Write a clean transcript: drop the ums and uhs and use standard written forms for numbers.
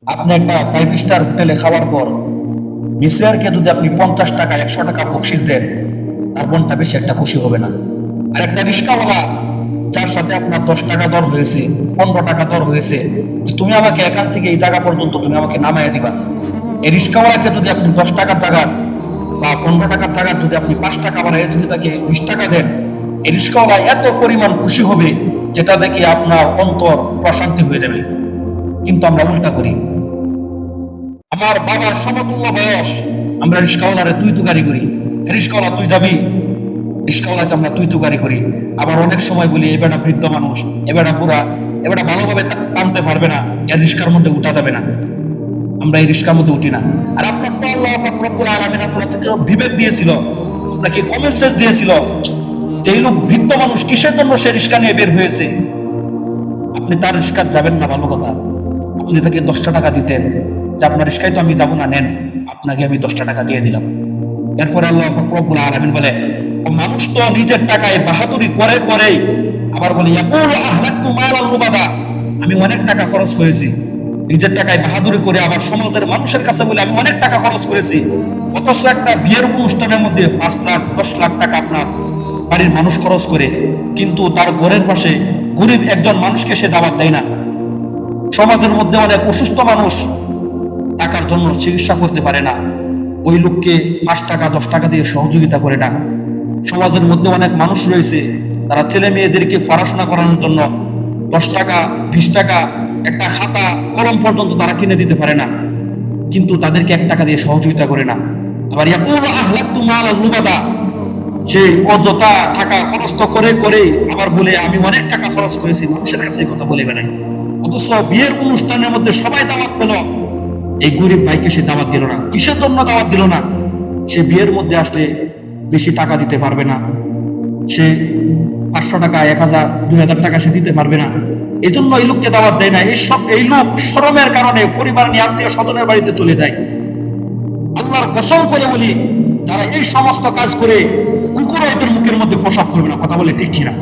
আপনি একটা 5 স্টার হোটেলে খাওয়ার পর বিসিআরকে যদি আপনি 50 টাকা 100 টাকা বকশিস দেন, তার মনটা বেশি একটা খুশি হবে না। আর একটা রিক্সাওয়ালা যার সাথে আপনার 10 টাকা দর হয়েছে, 15 টাকা দর হয়েছে, যে তুমি আমাকে এখান থেকে এই জায়গা পর্যন্ত তুমি আমাকে নামাইয়া দিবা, এই রিক্সাওয়ালাকে যদি আপনি 10 টাকার জায়গা বা 15 টাকার জায়গা যদি আপনি 5 টাকা বাড়াইয়া যদি তাকে 20 টাকা দেন, এই রিক্সাওয়ালা এত পরিমাণ খুশি হবে যেটা দেখে আপনার অন্তর প্রশান্তি হয়ে যাবে। কিন্তু আমরা উল্টা করি। আমার বাবার সমতুল্য বয়স, আমরা রিস্কাওয়ালারে তুই তুকারি করি, রিস্কাওয়ালা তুই যাবি, রিস্কাওয়ালাকে আমরা তুই তুকারি করি। আবার অনেক সময় বলি এবারটা বৃদ্ধ মানুষ, এবারটা বুড়া, এবারটা ভালোভাবে টানতে পারবে না, এর রিস্কার মধ্যে উঠা যাবে না, আমরা এই রিস্কার মধ্যে উঠি না। আর আপনার তো আল্লাহ পাক রব্বুল আলামিন আপনার থেকে বিবেক দিয়েছিল, আপনাকে কমন সেন্স দিয়েছিল যে এই লোক বৃদ্ধ মানুষ কিসের জন্য সে রিস্কা নিয়ে বের হয়েছে, আপনি তার রিস্কার যাবেন না, ভালো কথা। আপনি তাকে 10টা টাকা দিতেন যে আপনার রিস্কায় তো আমি যাবো না, নেন, আপনাকে আমি 10টা টাকা দিয়ে দিলাম। এরপরে আল্লাহ পাক রব্বুল আলামিন বলে, মানুষ তো নিজের টাকায় বাহাদুরি করে করেই আবার বলে ইয়াকুল আহলাকতু মালাল লুবাদা, আমি অনেক টাকা খরচ করেছি, নিজের টাকায় বাহাদুরি করে আবার সমাজের মানুষের কাছে বলে আমি অনেক টাকা খরচ করেছি। অথচ একটা বিয়ের অনুষ্ঠানের মধ্যে 5 লাখ 10 লাখ টাকা আপনার বাড়ির মানুষ খরচ করে, কিন্তু তার ঘরের পাশে গরিব একজন মানুষকে সে দাওয়াত দেয় না। সমাজের মধ্যে অনেক অসুস্থ মানুষ টাকার জন্য চিকিৎসা করতে পারে না, ওই লোককে 5 টাকা 10 টাকা দিয়ে সহযোগিতা করে না। সমাজের মধ্যে অনেক মানুষ রয়েছে, তারা ছেলে মেয়েদেরকে পড়াশোনা করানোর জন্য 10 টাকা 20 টাকা একটা খাতা কলম পর্যন্ত তারা কিনে দিতে পারে না, কিন্তু তাদেরকে 1 টাকা দিয়ে সহযোগিতা করে না। আবার ইয়াকুল আহলাকতু মালাল লুবাদা, সেই অযথা টাকা খরচ তো করে করে আবার বলে আমি অনেক টাকা খরচ করেছি, মানুষের কাছে এই কথা বলে বেড়াই। অথচ বিয়ের অনুষ্ঠানের মধ্যে সবাই দাওয়াত পেল, এই গরিব ভাইকে সে দাওয়াত দিল না। কিসের জন্য দাওয়াত দিল না? সে বিয়ের মধ্যে আসলে বেশি টাকা দিতে পারবে না, সে 500 টাকা 1000 2000 টাকা সে দিতে পারবে না, এই জন্য এই লোককে দাওয়াত দেয় না। এই লোক শরমের কারণে পরিবার নিয়ে আত্মীয় স্বজনের বাড়িতে চলে যায়। আল্লাহর কসম করে বলি, যারা এই সমস্ত কাজ করে কুকুর ওদের মুখের মধ্যে প্রসাব করবে না, কথা বলে ঠিক কিনা?